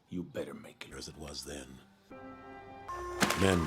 You better make it as it was then. Men.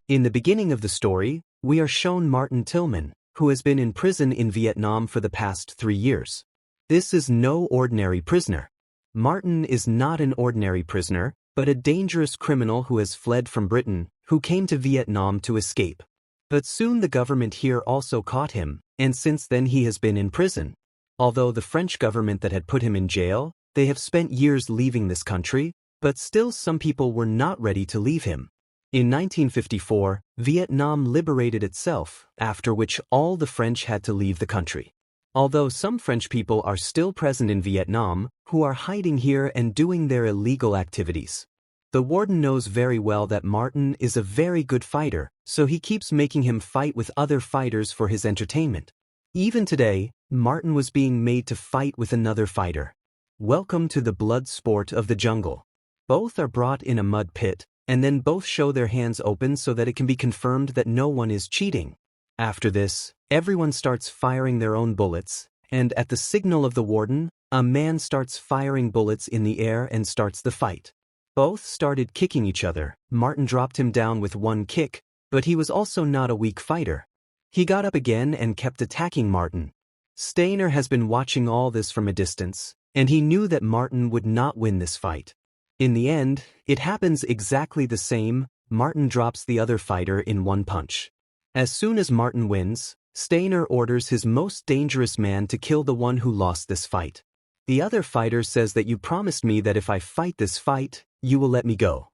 In the beginning of the story, we are shown Martin Tillman, who has been in prison in Vietnam for the past 3 years. This is no ordinary prisoner. Martin is not an ordinary prisoner, but a dangerous criminal who has fled from Britain, who came to Vietnam to escape. But soon the government here also caught him, and since then he has been in prison. Although the French government that had put him in jail, they have spent years leaving this country, but still some people were not ready to leave him. In 1954, Vietnam liberated itself, after which all the French had to leave the country. Although some French people are still present in Vietnam, who are hiding here and doing their illegal activities. The warden knows very well that Martin is a very good fighter, so he keeps making him fight with other fighters for his entertainment. Even today, Martin was being made to fight with another fighter. Welcome to the blood sport of the jungle. Both are brought in a mud pit, and then both show their hands open so that it can be confirmed that no one is cheating. After this, everyone starts firing their own bullets, and at the signal of the warden, a man starts firing bullets in the air and starts the fight. Both started kicking each other. Martin dropped him down with one kick, but he was also not a weak fighter. He got up again and kept attacking Martin. Steiner has been watching all this from a distance, and he knew that Martin would not win this fight. In the end, it happens exactly the same. Martin drops the other fighter in one punch. As soon as Martin wins, Steiner orders his most dangerous man to kill the one who lost this fight. The other fighter says that you promised me that if I fight this fight, you will let me go.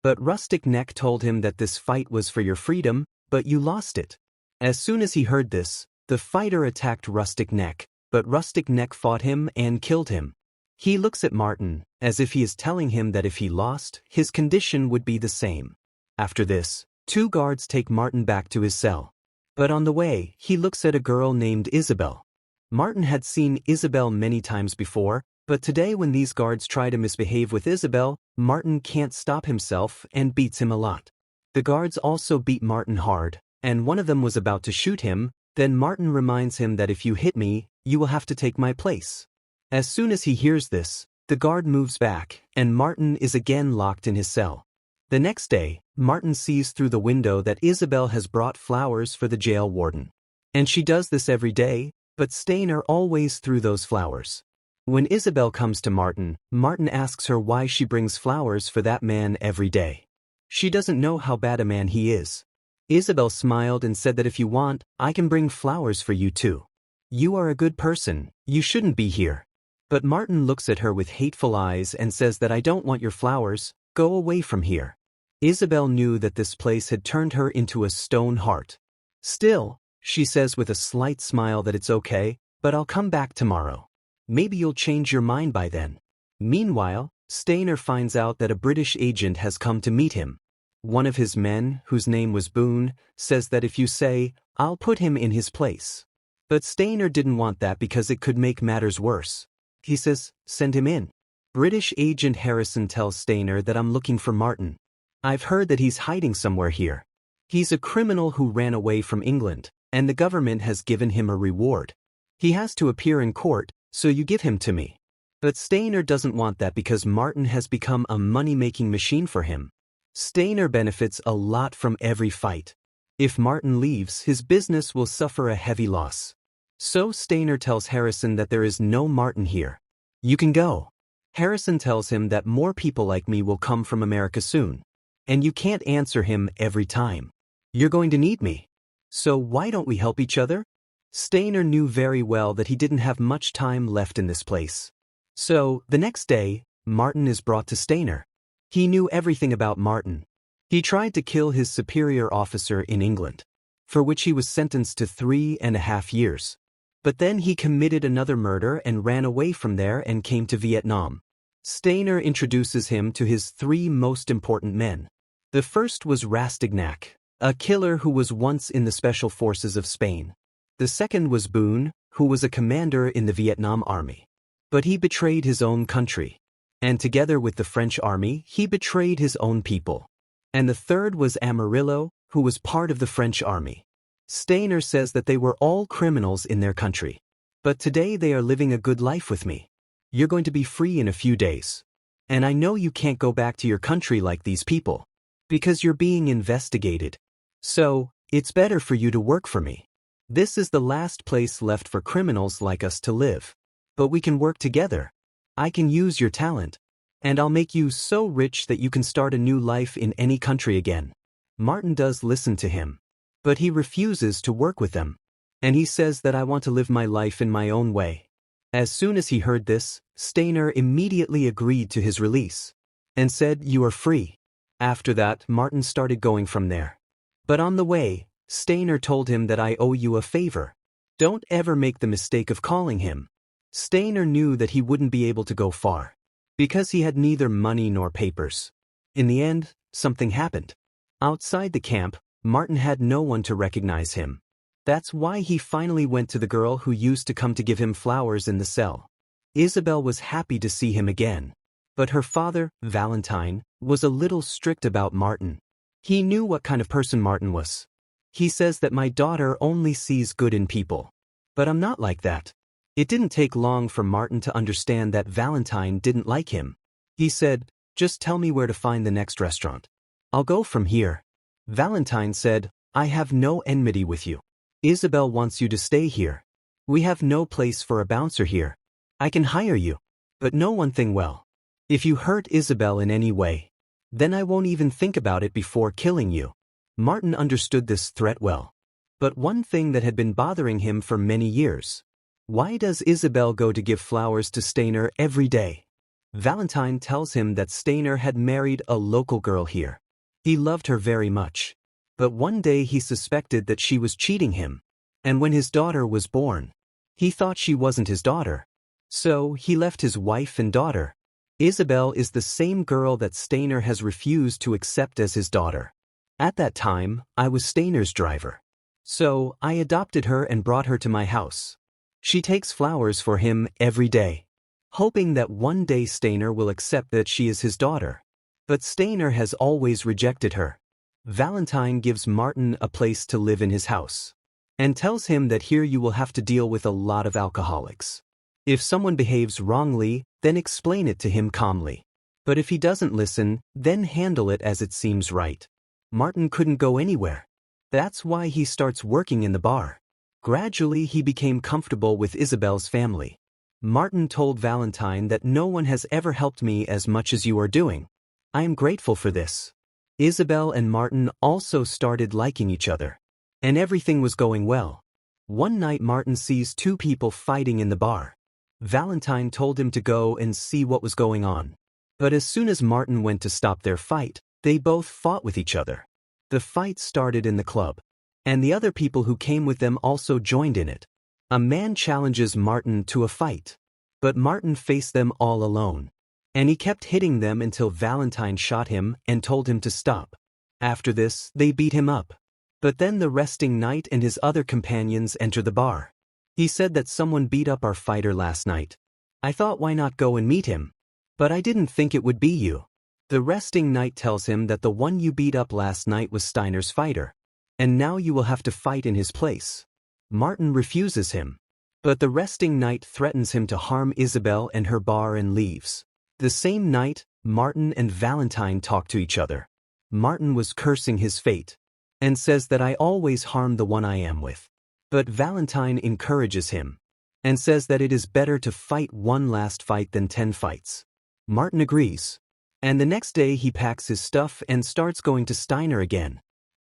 But Rustic Neck told him that this fight was for your freedom, but you lost it. As soon as he heard this, the fighter attacked Rustic Neck, but Rustic Neck fought him and killed him. He looks at Martin, as if he is telling him that if he lost, his condition would be the same. After this, 2 guards take Martin back to his cell. But on the way, he looks at a girl named Isabel. Martin had seen Isabel many times before, but today when these guards try to misbehave with Isabel, Martin can't stop himself and beats him a lot. The guards also beat Martin hard, and one of them was about to shoot him. Then Martin reminds him that if you hit me, you will have to take my place. As soon as he hears this, the guard moves back, and Martin is again locked in his cell. The next day, Martin sees through the window that Isabel has brought flowers for the jail warden. And she does this every day, but Steiner always threw those flowers. When Isabel comes to Martin, Martin asks her why she brings flowers for that man every day. She doesn't know how bad a man he is. Isabel smiled and said that if you want, I can bring flowers for you too. You are a good person, you shouldn't be here. But Martin looks at her with hateful eyes and says that I don't want your flowers, go away from here. Isabel knew that this place had turned her into a stone heart. Still, she says with a slight smile that it's okay, but I'll come back tomorrow. Maybe you'll change your mind by then. Meanwhile, Steiner finds out that a British agent has come to meet him. One of his men, whose name was Boone, says that if you say, I'll put him in his place. But Steiner didn't want that because it could make matters worse. He says, send him in. British agent Harrison tells Steiner that I'm looking for Martin. I've heard that he's hiding somewhere here. He's a criminal who ran away from England, and the government has given him a reward. He has to appear in court, so you give him to me. But Steiner doesn't want that because Martin has become a money-making machine for him. Steiner benefits a lot from every fight. If Martin leaves, his business will suffer a heavy loss. So Steiner tells Harrison that there is no Martin here. You can go. Harrison tells him that more people like me will come from America soon. And you can't answer him every time. You're going to need me. So why don't we help each other? Steiner knew very well that he didn't have much time left in this place. So, the next day, Martin is brought to Steiner. He knew everything about Martin. He tried to kill his superior officer in England, for which he was sentenced to 3.5 years. But then he committed another murder and ran away from there and came to Vietnam. Steiner introduces him to his 3 most important men. The first was Rastignac, a killer who was once in the Special Forces of Spain. The second was Boone, who was a commander in the Vietnam Army. But he betrayed his own country. And together with the French army, he betrayed his own people. And the third was Amarillo, who was part of the French army. Stainer says that they were all criminals in their country. But today they are living a good life with me. You're going to be free in a few days. And I know you can't go back to your country like these people. Because you're being investigated. So, it's better for you to work for me. This is the last place left for criminals like us to live. But we can work together. I can use your talent. And I'll make you so rich that you can start a new life in any country again. Martin does listen to him. But he refuses to work with them. And he says that I want to live my life in my own way. As soon as he heard this, Stainer immediately agreed to his release. And said, "You are free." After that, Martin started going from there. But on the way, Stainer told him that I owe you a favor. Don't ever make the mistake of calling him. Stainer knew that he wouldn't be able to go far. Because he had neither money nor papers. In the end, something happened. Outside the camp, Martin had no one to recognize him. That's why he finally went to the girl who used to come to give him flowers in the cell. Isabel was happy to see him again. But her father, Valentine, was a little strict about Martin. He knew what kind of person Martin was. He says that my daughter only sees good in people. But I'm not like that. It didn't take long for Martin to understand that Valentine didn't like him. He said, "Just tell me where to find the next restaurant. I'll go from here." Valentine said, "I have no enmity with you. Isabel wants you to stay here. We have no place for a bouncer here. I can hire you. But know one thing well. If you hurt Isabel in any way, then I won't even think about it before killing you." Martin understood this threat well. But one thing that had been bothering him for many years. Why does Isabel go to give flowers to Stainer every day? Valentine tells him that Stainer had married a local girl here. He loved her very much. But one day he suspected that she was cheating him. And when his daughter was born, he thought she wasn't his daughter. So he left his wife and daughter. Isabel is the same girl that Stainer has refused to accept as his daughter. At that time, I was Stainer's driver. So I adopted her and brought her to my house. She takes flowers for him every day, hoping that one day Stainer will accept that she is his daughter. But Stainer has always rejected her. Valentine gives Martin a place to live in his house, and tells him that here you will have to deal with a lot of alcoholics. If someone behaves wrongly, then explain it to him calmly. But if he doesn't listen, then handle it as it seems right. Martin couldn't go anywhere. That's why he starts working in the bar. Gradually he became comfortable with Isabel's family. Martin told Valentine that no one has ever helped me as much as you are doing. I am grateful for this. Isabel and Martin also started liking each other. And everything was going well. One night Martin sees two people fighting in the bar. Valentine told him to go and see what was going on. But as soon as Martin went to stop their fight, they both fought with each other. The fight started in the club. And the other people who came with them also joined in it. A man challenges Martin to a fight. But Martin faced them all alone. And he kept hitting them until Valentine shot him and told him to stop. After this, they beat him up. But then the resting knight and his other companions enter the bar. He said that someone beat up our fighter last night. I thought, why not go and meet him? But I didn't think it would be you. The resting knight tells him that the one you beat up last night was Stainer's fighter. And now you will have to fight in his place. Martin refuses him. But the resting knight threatens him to harm Isabel and her bar and leaves. The same night, Martin and Valentine talk to each other. Martin was cursing his fate. And says that I always harm the one I am with. But Valentine encourages him. And says that it is better to fight one last fight than 10 fights. Martin agrees. And the next day he packs his stuff and starts going to Stainer again.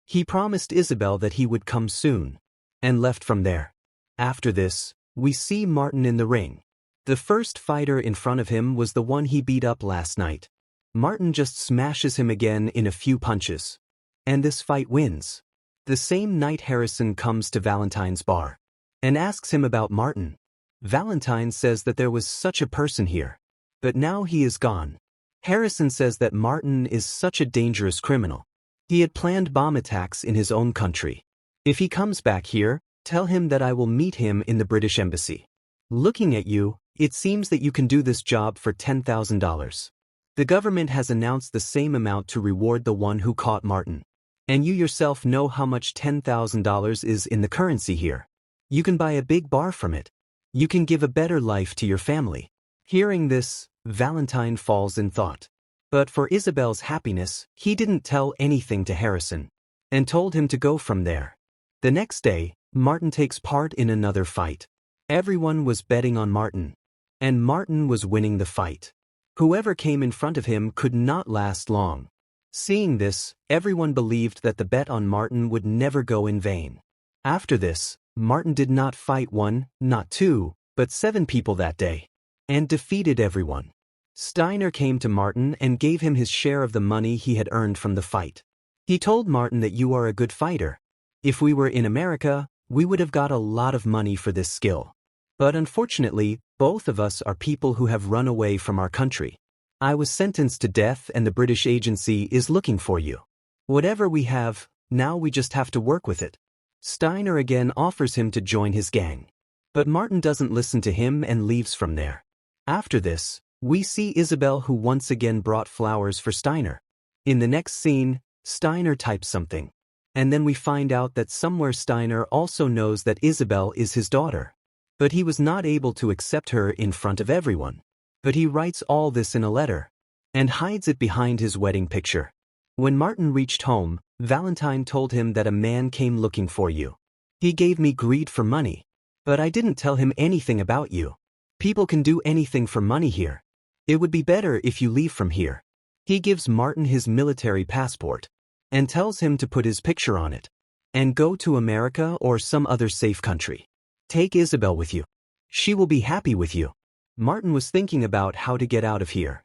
He promised Isabel that he would come soon, and left from there. After this, we see Martin in the ring. The first fighter in front of him was the one he beat up last night. Martin just smashes him again in a few punches. And this fight wins. The same night Harrison comes to Valentine's bar, and asks him about Martin. Valentine says that there was such a person here. But now he is gone. Harrison says that Martin is such a dangerous criminal. He had planned bomb attacks in his own country. If he comes back here, tell him that I will meet him in the British embassy. Looking at you, it seems that you can do this job for $10,000. The government has announced the same amount to reward the one who caught Martin. And you yourself know how much $10,000 is in the currency here. You can buy a big bar from it. You can give a better life to your family. Hearing this, Valentine falls in thought. But for Isabel's happiness, he didn't tell anything to Harrison, and told him to go from there. The next day, Martin takes part in another fight. Everyone was betting on Martin, and Martin was winning the fight. Whoever came in front of him could not last long. Seeing this, everyone believed that the bet on Martin would never go in vain. After this, Martin did not fight one, not two, but 7 people that day, and defeated everyone. Steiner came to Martin and gave him his share of the money he had earned from the fight. He told Martin that you are a good fighter. If we were in America, we would have got a lot of money for this skill. But unfortunately, both of us are people who have run away from our country. I was sentenced to death and the British agency is looking for you. Whatever we have, now we just have to work with it. Steiner again offers him to join his gang. But Martin doesn't listen to him and leaves from there. After this, we see Isabel, who once again brought flowers for Steiner. In the next scene, Steiner types something. And then we find out that somewhere Steiner also knows that Isabel is his daughter. But he was not able to accept her in front of everyone. But he writes all this in a letter, and hides it behind his wedding picture. When Martin reached home, Valentine told him that a man came looking for you. He gave me greed for money. But I didn't tell him anything about you. People can do anything for money here. It would be better if you leave from here. He gives Martin his military passport, and tells him to put his picture on it, and go to America or some other safe country. Take Isabel with you. She will be happy with you. Martin was thinking about how to get out of here.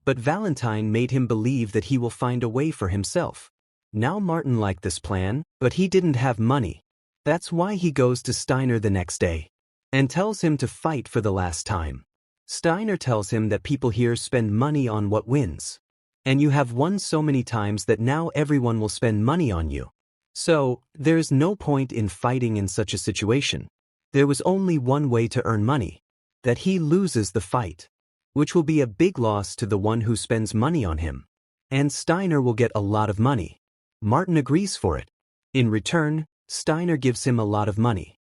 But Valentine made him believe that he will find a way for himself. Now Martin liked this plan, but he didn't have money. That's why he goes to Steiner the next day, and tells him to fight for the last time. Steiner tells him that people here spend money on what wins. And you have won so many times that now everyone will spend money on you. So, there's no point in fighting in such a situation. There was only one way to earn money. That he loses the fight. Which will be a big loss to the one who spends money on him. And Steiner will get a lot of money. Martin agrees for it. In return, Steiner gives him a lot of money.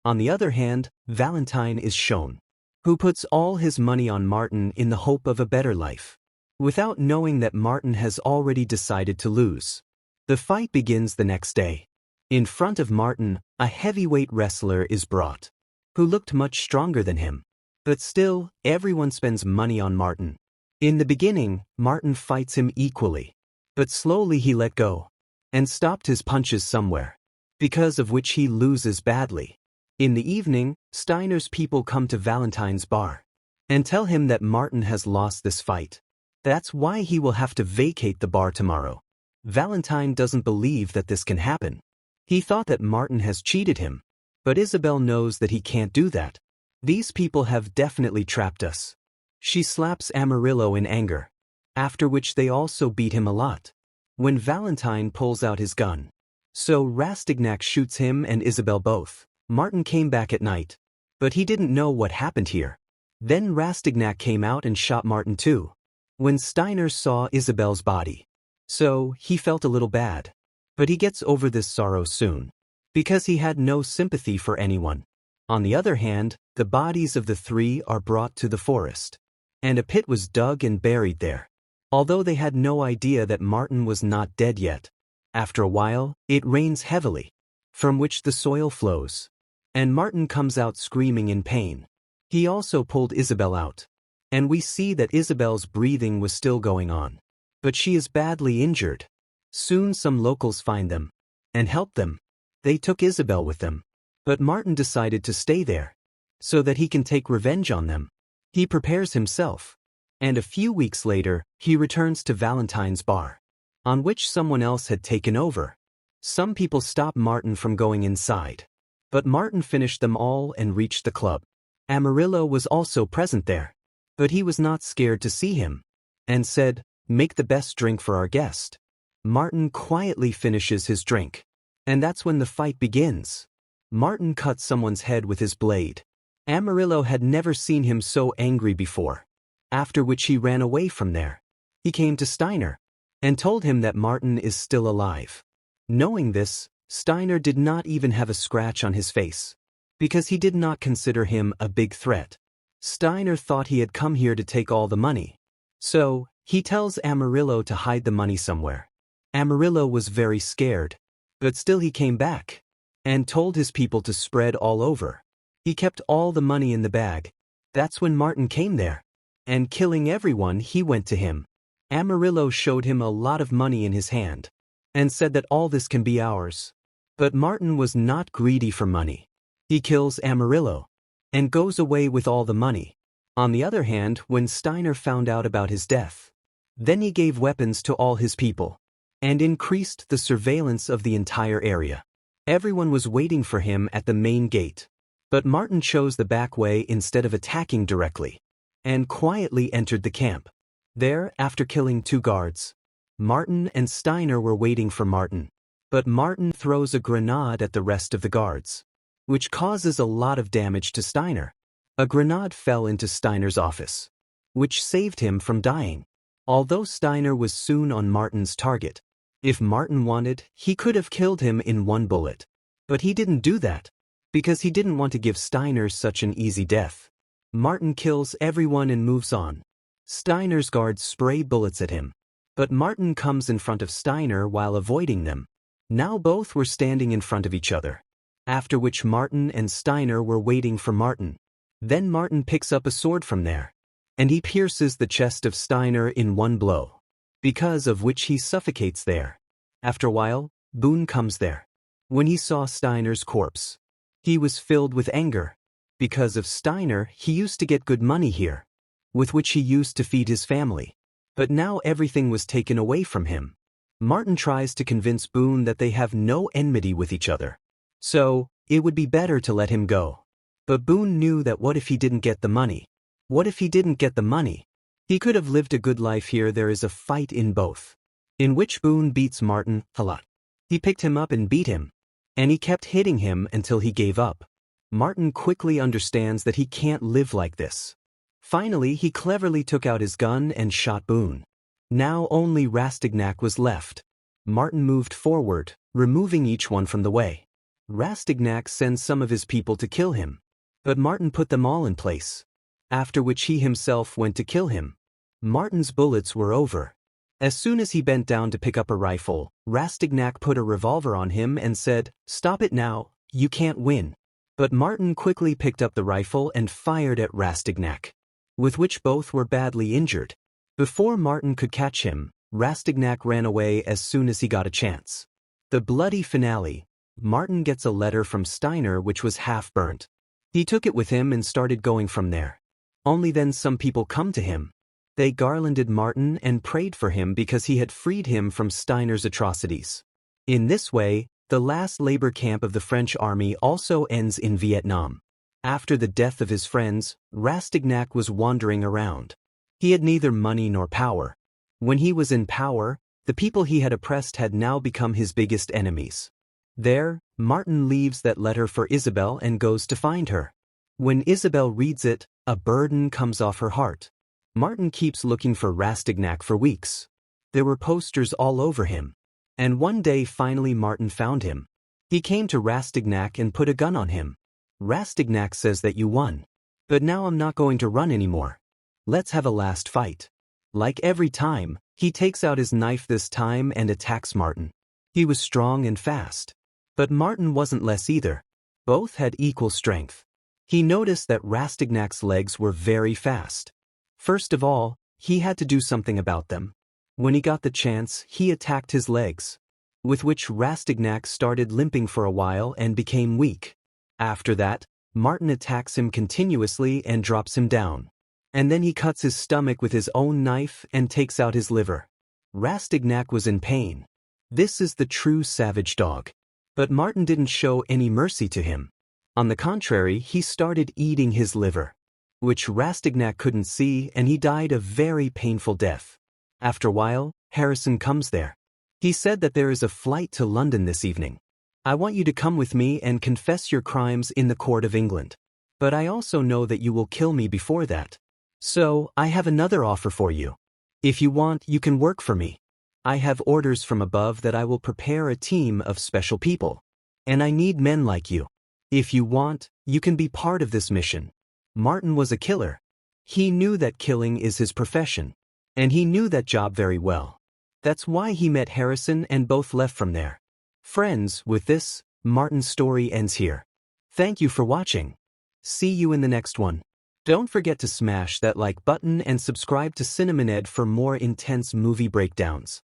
On the other hand, Valentine is shown, who puts all his money on Martin in the hope of a better life, without knowing that Martin has already decided to lose. The fight begins the next day. In front of Martin, a heavyweight wrestler is brought, who looked much stronger than him. But still, everyone spends money on Martin. In the beginning, Martin fights him equally. But slowly he let go, and stopped his punches somewhere, because of which he loses badly. In the evening, Steiner's people come to Valentine's bar, and tell him that Martin has lost this fight. That's why he will have to vacate the bar tomorrow. Valentine doesn't believe that this can happen. He thought that Martin has cheated him, but Isabel knows that he can't do that. These people have definitely trapped us. She slaps Amarillo in anger, after which they also beat him a lot. When Valentine pulls out his gun, so Rastignac shoots him and Isabel both. Martin came back at night, but he didn't know what happened here. Then Rastignac came out and shot Martin too, when Steiner saw Isabel's body. So he felt a little bad. But he gets over this sorrow soon, because he had no sympathy for anyone. On the other hand, the bodies of the 3 are brought to the forest, and a pit was dug and buried there, although they had no idea that Martin was not dead yet. After a while, it rains heavily, from which the soil flows, and Martin comes out screaming in pain. He also pulled Isabel out, and we see that Isabel's breathing was still going on, but she is badly injured. Soon some locals find them, and help them. They took Isabel with them. But Martin decided to stay there, so that he can take revenge on them. He prepares himself, and a few weeks later, he returns to Valentine's bar, on which someone else had taken over. Some people stopped Martin from going inside, but Martin finished them all and reached the club. Amarillo was also present there, but he was not scared to see him, and said, "Make the best drink for our guest." Martin quietly finishes his drink, and that's when the fight begins. Martin cut someone's head with his blade. Amarillo had never seen him so angry before, after which he ran away from there. He came to Steiner, and told him that Martin is still alive, Knowing this, Steiner did not even have a scratch on his face, because he did not consider him a big threat. Steiner thought he had come here to take all the money. So, he tells Amarillo to hide the money somewhere. Amarillo was very scared, but still he came back and told his people to spread all over. He kept all the money in the bag. That's when Martin came there. And killing everyone, he went to him. Amarillo showed him a lot of money in his hand and said that all this can be ours. But Martin was not greedy for money. He kills Amarillo and goes away with all the money. On the other hand, when Steiner found out about his death, then he gave weapons to all his people and increased the surveillance of the entire area. Everyone was waiting for him at the main gate, but Martin chose the back way instead of attacking directly, and quietly entered the camp. There, after killing 2 guards, Martin and Steiner were waiting for Martin, but Martin throws a grenade at the rest of the guards, which causes a lot of damage to Steiner. A grenade fell into Steiner's office, which saved him from dying. Although Steiner was soon on Martin's target, if Martin wanted, he could have killed him in 1 bullet. But he didn't do that, because he didn't want to give Steiner such an easy death. Martin kills everyone and moves on. Steiner's guards spray bullets at him, but Martin comes in front of Steiner while avoiding them. Now both were standing in front of each other, after which Martin and Steiner were waiting for Martin. Then Martin picks up a sword from there, and he pierces the chest of Steiner in 1 blow, because of which he suffocates there. After a while, Boone comes there. When he saw Steiner's corpse, he was filled with anger. Because of Steiner, he used to get good money here, with which he used to feed his family. But now everything was taken away from him. Martin tries to convince Boone that they have no enmity with each other, so it would be better to let him go. But Boone knew that what if he didn't get the money? What if he didn't get the money? He could have lived a good life here. There is a fight in both, in which Boone beats Martin a lot. He picked him up and beat him, and he kept hitting him until he gave up. Martin quickly understands that he can't live like this. Finally, he cleverly took out his gun and shot Boone. Now only Rastignac was left. Martin moved forward, removing each one from the way. Rastignac sends some of his people to kill him, but Martin put them all in place, after which he himself went to kill him. Martin's bullets were over. As soon as he bent down to pick up a rifle, Rastignac put a revolver on him and said, "Stop it now, you can't win." But Martin quickly picked up the rifle and fired at Rastignac, with which both were badly injured. Before Martin could catch him, Rastignac ran away as soon as he got a chance. The bloody finale. Martin gets a letter from Steiner which was half burnt. He took it with him and started going from there. Only then some people come to him. They garlanded Martin and prayed for him because he had freed him from Steiner's atrocities. In this way, the last labor camp of the French army also ends in Vietnam. After the death of his friends, Rastignac was wandering around. He had neither money nor power. When he was in power, the people he had oppressed had now become his biggest enemies. There, Martin leaves that letter for Isabel and goes to find her. When Isabel reads it, a burden comes off her heart. Martin keeps looking for Rastignac for weeks. There were posters all over him. And one day finally Martin found him. He came to Rastignac and put a gun on him. Rastignac says that you won. But now I'm not going to run anymore. Let's have a last fight. Like every time, he takes out his knife this time and attacks Martin. He was strong and fast. But Martin wasn't less either. Both had equal strength. He noticed that Rastignac's legs were very fast. First of all, he had to do something about them. When he got the chance, he attacked his legs, with which Rastignac started limping for a while and became weak. After that, Martin attacks him continuously and drops him down. And then he cuts his stomach with his own knife and takes out his liver. Rastignac was in pain. This is the true savage dog. But Martin didn't show any mercy to him. On the contrary, he started eating his liver, which Rastignac couldn't see, and he died a very painful death. After a while, Harrison comes there. He said that there is a flight to London this evening. I want you to come with me and confess your crimes in the court of England. But I also know that you will kill me before that. So, I have another offer for you. If you want, you can work for me. I have orders from above that I will prepare a team of special people. And I need men like you. If you want, you can be part of this mission. Martin was a killer. He knew that killing is his profession. And he knew that job very well. That's why he met Harrison and both left from there. Friends, with this, Martin's story ends here. Thank you for watching. See you in the next one. Don't forget to smash that like button and subscribe to Cinemaned for more intense movie breakdowns.